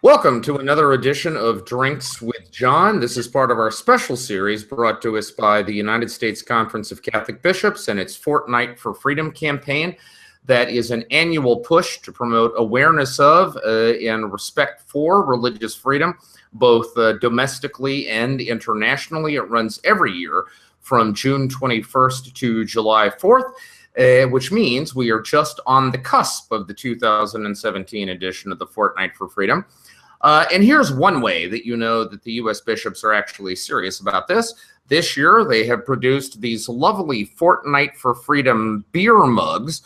Welcome to another edition of Drinks with John. This is part of our special series brought to us by the United States Conference of Catholic Bishops and its Fortnight for Freedom campaign. That is an annual push to promote awareness of and respect for religious freedom, both domestically and internationally. It runs every year from June 21st to July 4th. Which means we are just on the cusp of the 2017 edition of the Fortnight for Freedom. And here's one way that you know that the U.S. bishops are actually serious about this. This year, they have produced these lovely Fortnight for Freedom beer mugs.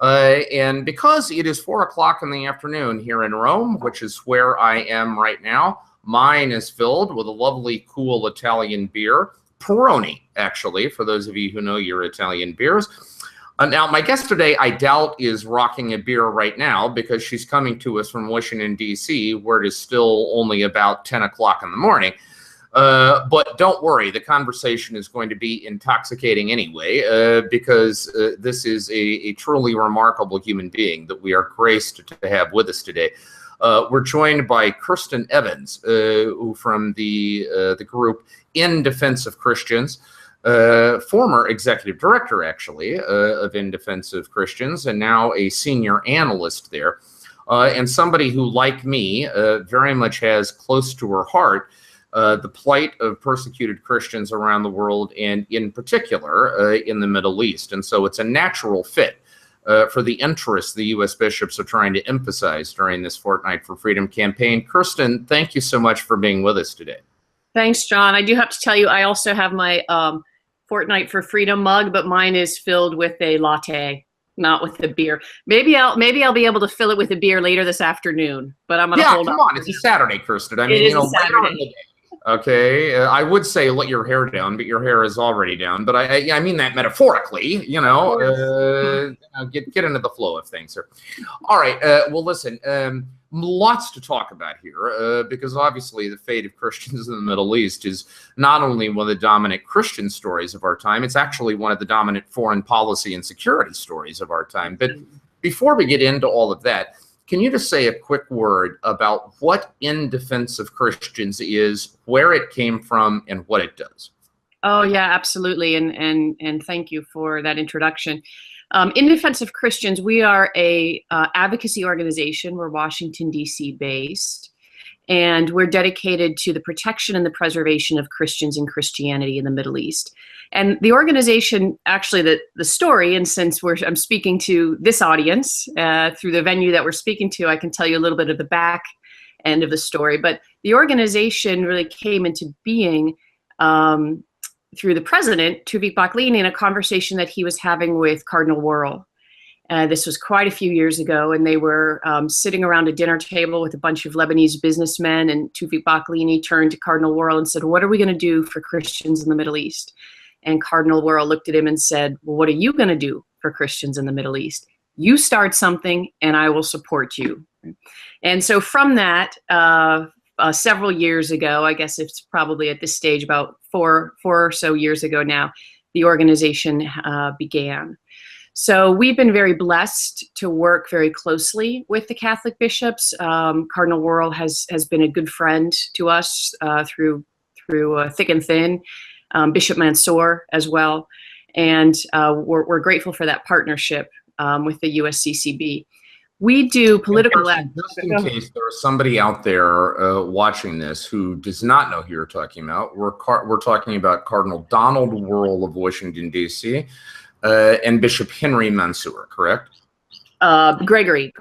And because it is 4 o'clock in the afternoon here in Rome, which is where I am right now, mine is filled with a lovely, cool Italian beer. Peroni, actually, for those of you who know your Italian beers. Now, my guest today, I doubt, is rocking a beer right now because she's coming to us from Washington, D.C., where it is still only about 10 o'clock in the morning. But don't worry, the conversation is going to be intoxicating anyway, because this is a truly remarkable human being that we are graced to have with us today. We're joined by Kristen Evans, who from the group In Defense of Christians. Former executive director, actually, of In Defense of Christians, and now a senior analyst there, and somebody who, like me, very much has close to her heart the plight of persecuted Christians around the world, and in particular in the Middle East. And so it's a natural fit for the interests the U.S. bishops are trying to emphasize during this Fortnight for Freedom campaign. Kirsten, thank you so much for being with us today. Thanks, John. I do have to tell you, I also have my Fortnight for Freedom mug, but mine is filled with a latte, not with a beer. Maybe I'll be able to fill it with a beer later this afternoon. But I'm gonna hold on. Come on, it's a Saturday, Kirsten. I mean, it is a Saturday. Okay, I would say let your hair down, but your hair is already down. But I mean that metaphorically, you know. Get into the flow of things here. All right. Well, listen. Lots to talk about here, because obviously the fate of Christians in the Middle East is not only one of the dominant Christian stories of our time, it's actually one of the dominant foreign policy and security stories of our time. But before we get into all of that, can you just say a quick word about what In Defense of Christians is, where it came from, and what it does? Oh, yeah, absolutely. And thank you for that introduction. In Defense of Christians, we are a advocacy organization. We're Washington, D.C. based, and we're dedicated to the protection and the preservation of Christians and Christianity in the Middle East. And the organization, actually, the story, and since I'm speaking to this audience through the venue that we're speaking to, I can tell you a little bit of the back end of the story. But the organization really came into being through the president, Tuvik Baklini, in a conversation that he was having with Cardinal Wuerl. This was quite a few years ago, and they were sitting around a dinner table with a bunch of Lebanese businessmen, and Tuvik Baklini turned to Cardinal Wuerl and said, "What are we going to do for Christians in the Middle East?" And Cardinal Wuerl looked at him and said, "Well, what are you going to do for Christians in the Middle East? You start something, and I will support you." And so from that, several years ago, I guess it's probably at this stage about four or so years ago now, the organization began. So we've been very blessed to work very closely with the Catholic bishops. Cardinal Wuerl has been a good friend to us through thick and thin, Bishop Mansour as well. And we're grateful for that partnership with the USCCB. We do political. Just in case there is somebody out there watching this who does not know who you're talking about, we're talking about Cardinal Donald Wuerl of Washington, D.C., and Bishop Henry Mansour, correct? Gregory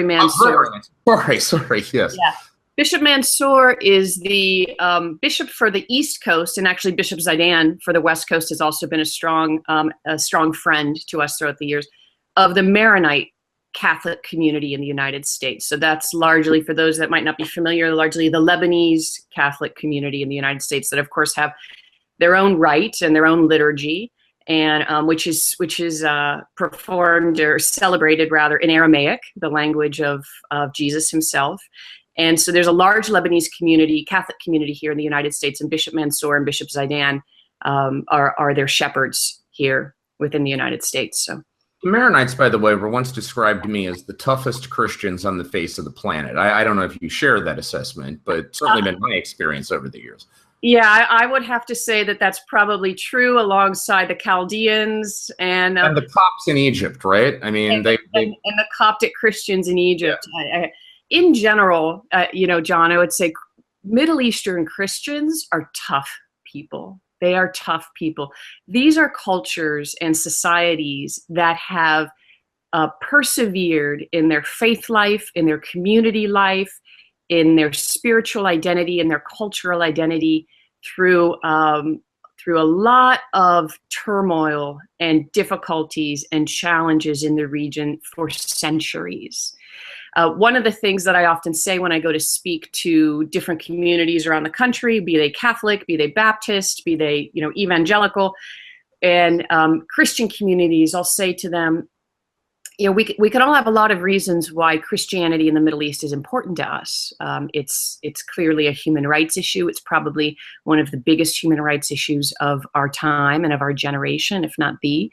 Mansour. Sorry, yes. Yeah. Bishop Mansour is the bishop for the East Coast, and actually Bishop Zaidan for the West Coast has also been a strong friend to us throughout the years of the Maronite Catholic community in the United States. So that's largely, for those that might not be familiar, largely the Lebanese Catholic community in the United States that, of course, have their own rite and their own liturgy, and which is performed or celebrated rather in Aramaic, the language of Jesus himself. And so there's a large Lebanese community, Catholic community here in the United States, and Bishop Mansour and Bishop Zaidan are their shepherds here within the United States. So The Maronites, by the way, were once described to me as the toughest Christians on the face of the planet. I don't know if you share that assessment, but certainly been my experience over the years. Yeah, I would have to say that that's probably true alongside the Chaldeans And the Copts in Egypt, right? I mean, and the Coptic Christians in Egypt. Yeah. In general, John, I would say Middle Eastern Christians are tough people. They are tough people. These are cultures and societies that have persevered in their faith life, in their community life, in their spiritual identity, in their cultural identity through a lot of turmoil and difficulties and challenges in the region for centuries. One of the things that I often say when I go to speak to different communities around the country, be they Catholic, be they Baptist, be they evangelical, and Christian communities, I'll say to them, we can all have a lot of reasons why Christianity in the Middle East is important to us. It's clearly a human rights issue. It's probably one of the biggest human rights issues of our time and of our generation, if not the.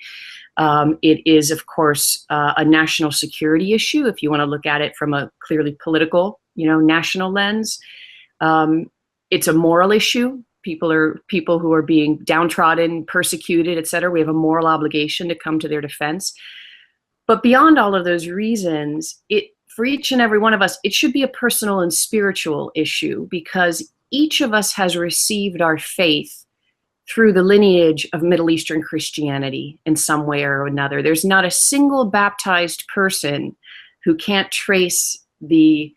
It is, of course, a national security issue, if you want to look at it from a clearly political, national lens. It's a moral issue. People who are being downtrodden, persecuted, et cetera. We have a moral obligation to come to their defense. But beyond all of those reasons, for each and every one of us, it should be a personal and spiritual issue, because each of us has received our faith through the lineage of Middle Eastern Christianity in some way or another. There's not a single baptized person who can't trace the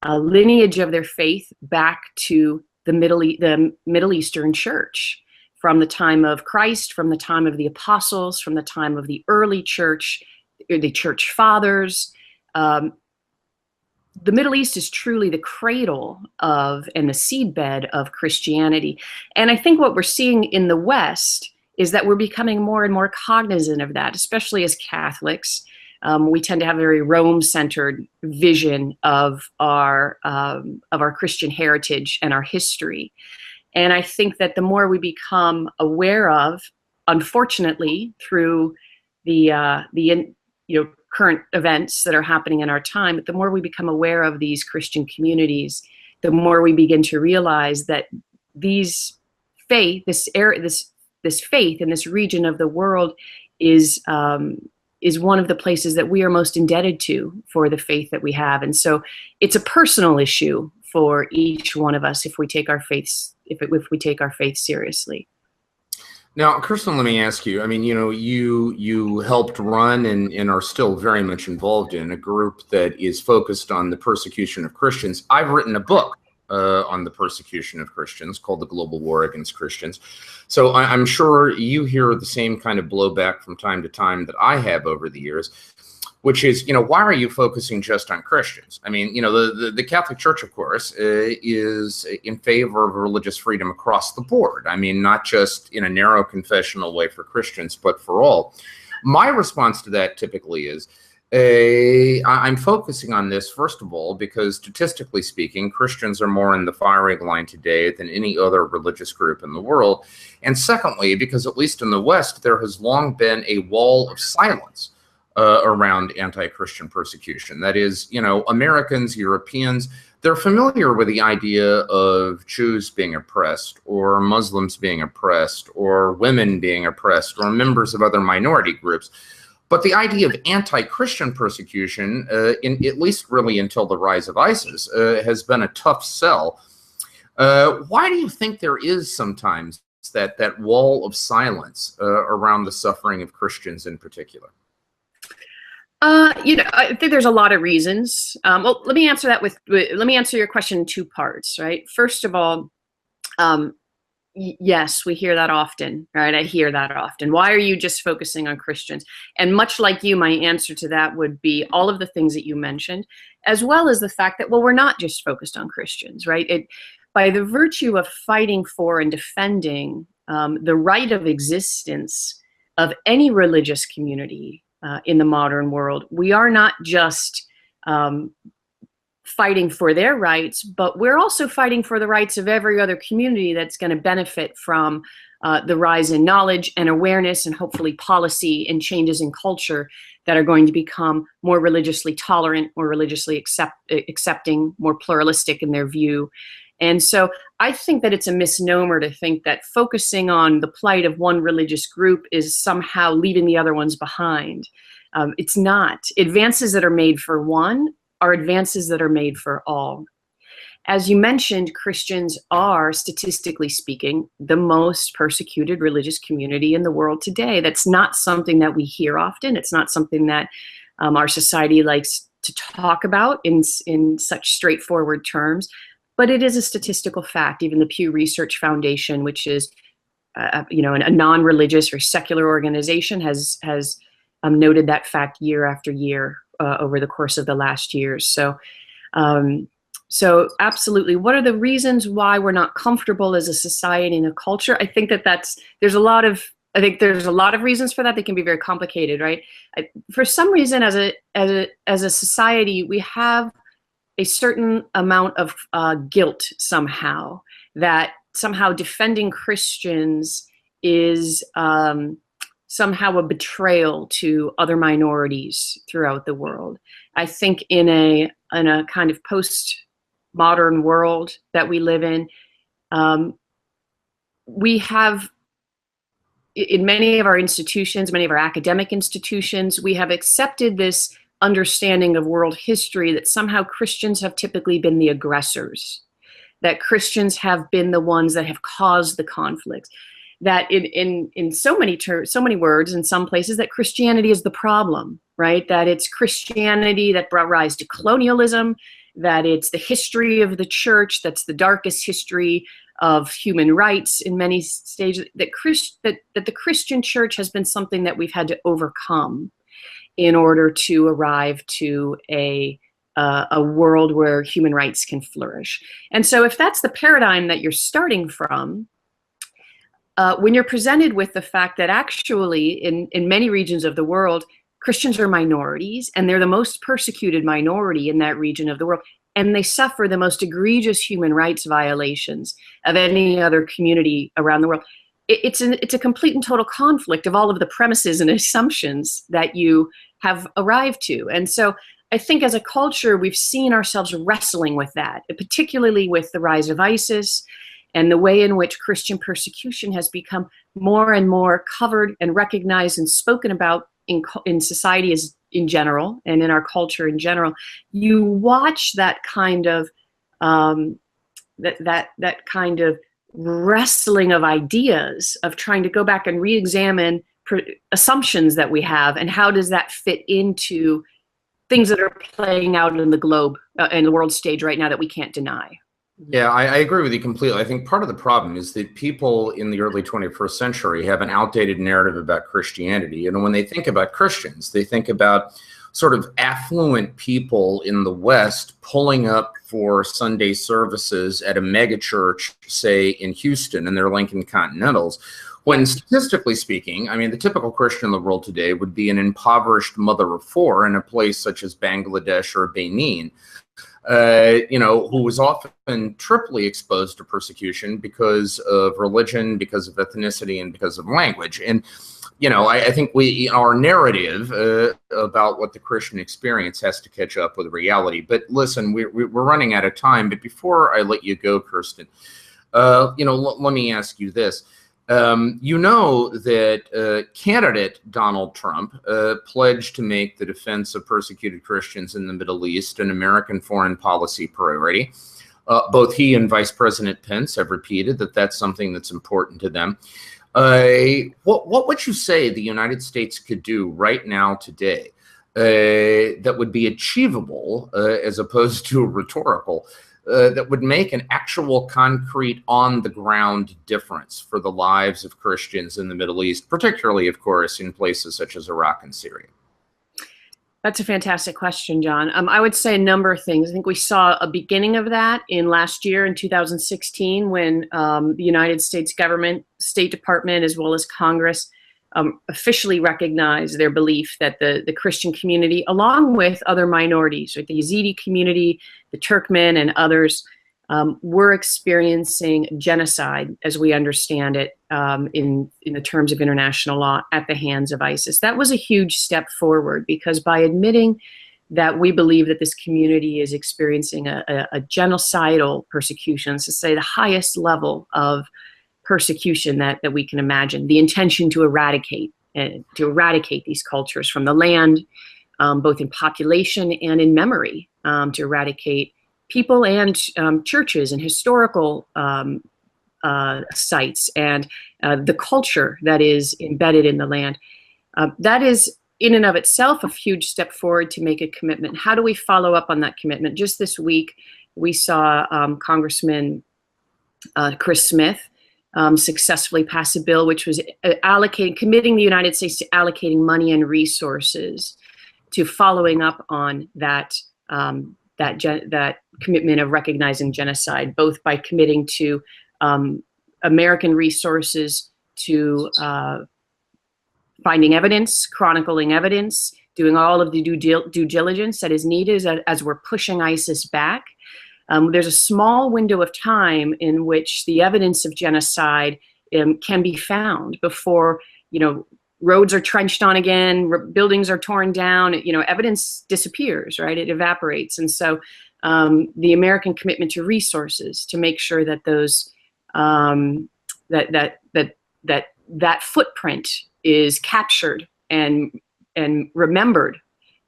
lineage of their faith back to the Middle Eastern Church, from the time of Christ, from the time of the apostles, from the time of the early church, the church fathers. The Middle East is truly the cradle of and the seedbed of Christianity. And I think what we're seeing in the West is that we're becoming more and more cognizant of that, especially as Catholics. We tend to have a very Rome-centered vision of our Christian heritage and our history. And I think that the more we become aware of, unfortunately, through the current events that are happening in our time, but the more we become aware of these Christian communities, the more we begin to realize that this faith in this region of the world is one of the places that we are most indebted to for the faith that we have. And so it's a personal issue for each one of us if we take our faith seriously. Now, Kirsten, let me ask you, I mean, you helped run and are still very much involved in a group that is focused on the persecution of Christians. I've written a book on the persecution of Christians called The Global War Against Christians. So I'm sure you hear the same kind of blowback from time to time that I have over the years, which is, why are you focusing just on Christians? I mean, the Catholic Church, of course, is in favor of religious freedom across the board. I mean, not just in a narrow confessional way for Christians, but for all. My response to that typically is, I'm focusing on this, first of all, because statistically speaking, Christians are more in the firing line today than any other religious group in the world. And secondly, because at least in the West, there has long been a wall of silence around anti-Christian persecution. That is, Americans, Europeans, they're familiar with the idea of Jews being oppressed, or Muslims being oppressed, or women being oppressed, or members of other minority groups. But the idea of anti-Christian persecution, at least really until the rise of ISIS, has been a tough sell. Why do you think there is sometimes that wall of silence around the suffering of Christians in particular? I think there's a lot of reasons. Well, let me answer your question in two parts, right? First of all, yes, we hear that often, right? I hear that often. Why are you just focusing on Christians? And much like you, my answer to that would be all of the things that you mentioned, as well as the fact that, well, we're not just focused on Christians, right? By the virtue of fighting for and defending the right of existence of any religious community in the modern world, we are not just fighting for their rights, but we're also fighting for the rights of every other community that's going to benefit from the rise in knowledge and awareness and hopefully policy and changes in culture that are going to become more religiously tolerant, more religiously accepting, more pluralistic in their view. And so I think that it's a misnomer to think that focusing on the plight of one religious group is somehow leaving the other ones behind. It's not. Advances that are made for one are advances that are made for all. As you mentioned, Christians are, statistically speaking, the most persecuted religious community in the world today. That's not something that we hear often. It's not something that our society likes to talk about in such straightforward terms, but it is a statistical fact. Even the Pew Research Foundation, which is a non-religious or secular organization, has noted that fact year after year over the course of the last years. So absolutely. What are the reasons why we're not comfortable as a society and a culture? I think there's a lot of reasons for that. They can be very complicated, right? For some reason, as a society, we have a certain amount of guilt somehow, that somehow defending Christians is somehow a betrayal to other minorities throughout the world. I think in a kind of post-modern world that we live in, we have, in many of our institutions, many of our academic institutions, we have accepted this understanding of world history that somehow Christians have typically been the aggressors, that Christians have been the ones that have caused the conflicts, that in so many words, in some places, that Christianity is the problem, right? That it's Christianity that brought rise to colonialism, that it's the history of the church that's the darkest history of human rights in many stages, that the Christian church has been something that we've had to overcome in order to arrive to a world where human rights can flourish. And so if that's the paradigm that you're starting from, when you're presented with the fact that actually in many regions of the world, Christians are minorities, and they're the most persecuted minority in that region of the world, and they suffer the most egregious human rights violations of any other community around the world, it's a complete and total conflict of all of the premises and assumptions that you have arrived to. And so I think as a culture, we've seen ourselves wrestling with that, particularly with the rise of ISIS and the way in which Christian persecution has become more and more covered and recognized and spoken about in society as in general and in our culture in general. You watch that kind of that kind of wrestling of ideas, of trying to go back and re-examine assumptions that we have, and how does that fit into things that are playing out in the globe, in the world stage right now, that we can't deny. Yeah, I agree with you completely. I think part of the problem is that people in the early 21st century have an outdated narrative about Christianity. And when they think about Christians, they think about sort of affluent people in the West pulling up for Sunday services at a megachurch, say in Houston, and their Lincoln Continentals. When statistically speaking, I mean, the typical Christian in the world today would be an impoverished mother of four in a place such as Bangladesh or Benin, who was often triply exposed to persecution because of religion, because of ethnicity, and because of language. And, I think our narrative about what the Christian experience has to catch up with reality. But listen, we're running out of time. But before I let you go, Kirsten, let me ask you this. That candidate Donald Trump pledged to make the defense of persecuted Christians in the Middle East an American foreign policy priority. Both he and Vice President Pence have repeated that that's something that's important to them. What would you say the United States could do right now today that would be achievable as opposed to rhetorical, that would make an actual concrete on-the-ground difference for the lives of Christians in the Middle East, particularly, of course, in places such as Iraq and Syria? That's a fantastic question, John. I would say a number of things. I think we saw a beginning of that in last year, in 2016, when the United States government, State Department, as well as Congress, officially recognized their belief that the Christian community, along with other minorities, like the Yazidi community, the Turkmen, and others, we're experiencing genocide, as we understand it, in the terms of international law, at the hands of ISIS. That was a huge step forward, because by admitting that we believe that this community is experiencing a genocidal persecution, to say the highest level of persecution that we can imagine, the intention to eradicate these cultures from the land, both in population and in memory, to eradicate people and churches and historical sites and the culture that is embedded in the land. That is in and of itself a huge step forward to make a commitment. How do we follow up on that commitment? Just this week, we saw Congressman Chris Smith successfully pass a bill which was committing the United States to allocating money and resources to following up on that that commitment of recognizing genocide, both by committing to American resources to finding evidence, chronicling evidence, doing all of the due diligence that is needed as we're pushing ISIS back. There's a small window of time in which the evidence of genocide can be found before, roads are trenched on again, buildings are torn down, evidence disappears, right? It evaporates. And so the American commitment to resources to make sure that those, that footprint is captured and remembered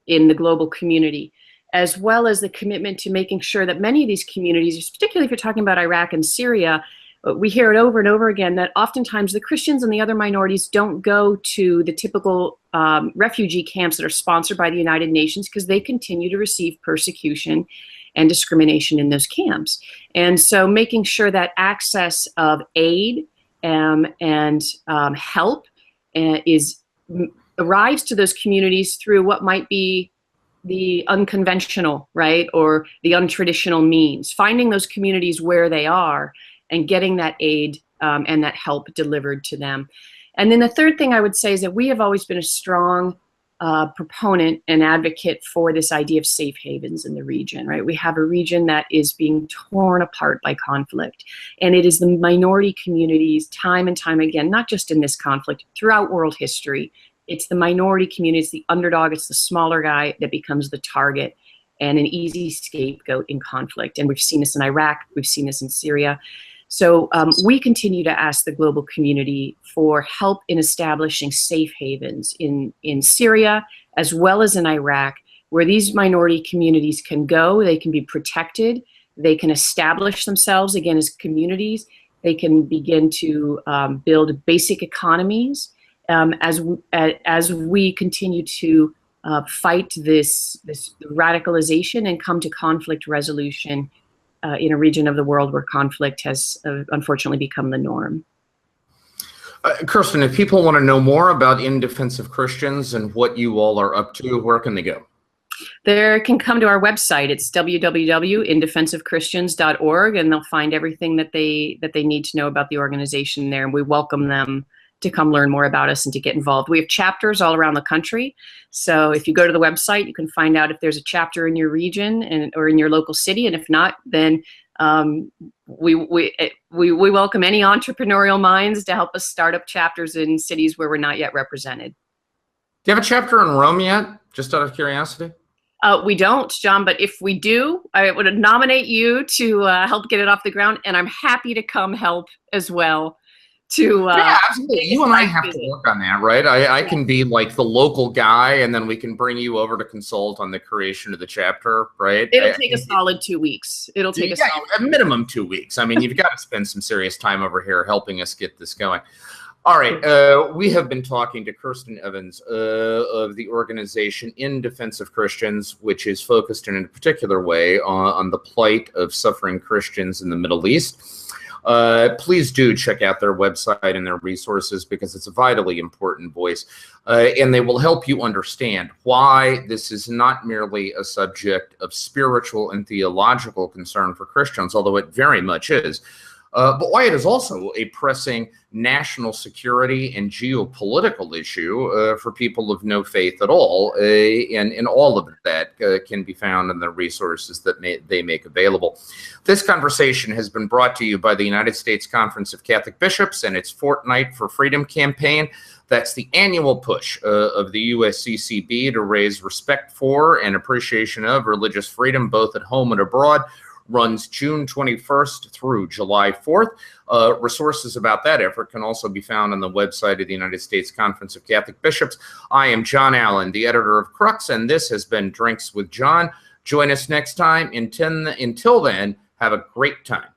in the global community, as well as the commitment to making sure that many of these communities, particularly if you're talking about Iraq and Syria, we hear it over and over again that oftentimes the Christians and the other minorities don't go to the typical refugee camps that are sponsored by the United Nations because they continue to receive persecution and discrimination in those camps. And so making sure that access of aid and help arrives to those communities through what might be the unconventional, right, or the untraditional means, finding those communities where they are and getting that aid and that help delivered to them. And then the third thing I would say is that we have always been a strong proponent and advocate for this idea of safe havens in the region, right? We have a region that is being torn apart by conflict, and it is the minority communities time and time again, not just in this conflict, throughout world history. It's the minority community, it's the underdog, it's the smaller guy that becomes the target and an easy scapegoat in conflict. And we've seen this in Iraq, we've seen this in Syria. So we continue to ask the global community for help in establishing safe havens in Syria as well as in Iraq, where these minority communities can go, they can be protected, they can establish themselves again as communities, they can begin to build basic economies as we continue to fight this radicalization and come to conflict resolution in a region of the world where conflict has unfortunately become the norm. Kirsten, if people want to know more about In Defense of Christians and what you all are up to, where can they go? They can come to our website. It's www.indefenseofchristians.org, and they'll find everything that they need to know about the organization there. And we welcome them to come learn more about us and to get involved. We have chapters all around the country. So if you go to the website, you can find out if there's a chapter in your region or in your local city. And if not, then we welcome any entrepreneurial minds to help us start up chapters in cities where we're not yet represented. Do you have a chapter in Rome yet? Just out of curiosity. We don't, John, but if we do, I would nominate you to help get it off the ground, and I'm happy to come help as well. Yeah, absolutely. You and I have to work on that, right? I can be like the local guy, and then we can bring you over to consult on the creation of the chapter, right? It'll take a solid 2 weeks. It'll take a minimum 2 weeks. I mean, you've got to spend some serious time over here helping us get this going. All right, we have been talking to Kristen Evans of the organization In Defense of Christians, which is focused in a particular way on the plight of suffering Christians in the Middle East. Please do check out their website and their resources, because it's a vitally important voice, and they will help you understand why this is not merely a subject of spiritual and theological concern for Christians, although it very much is, but why it is also a pressing national security and geopolitical issue for people of no faith at all. And all of that can be found in the resources that they make available. This conversation has been brought to you by the United States Conference of Catholic Bishops and its Fortnight for Freedom campaign. That's the annual push of the USCCB to raise respect for and appreciation of religious freedom, both at home and abroad. Runs June 21st through July 4th. Resources about that effort can also be found on the website of the United States Conference of Catholic Bishops. I am John Allen, the editor of Crux, and this has been Drinks with John. Join us next time. Until then, have a great time.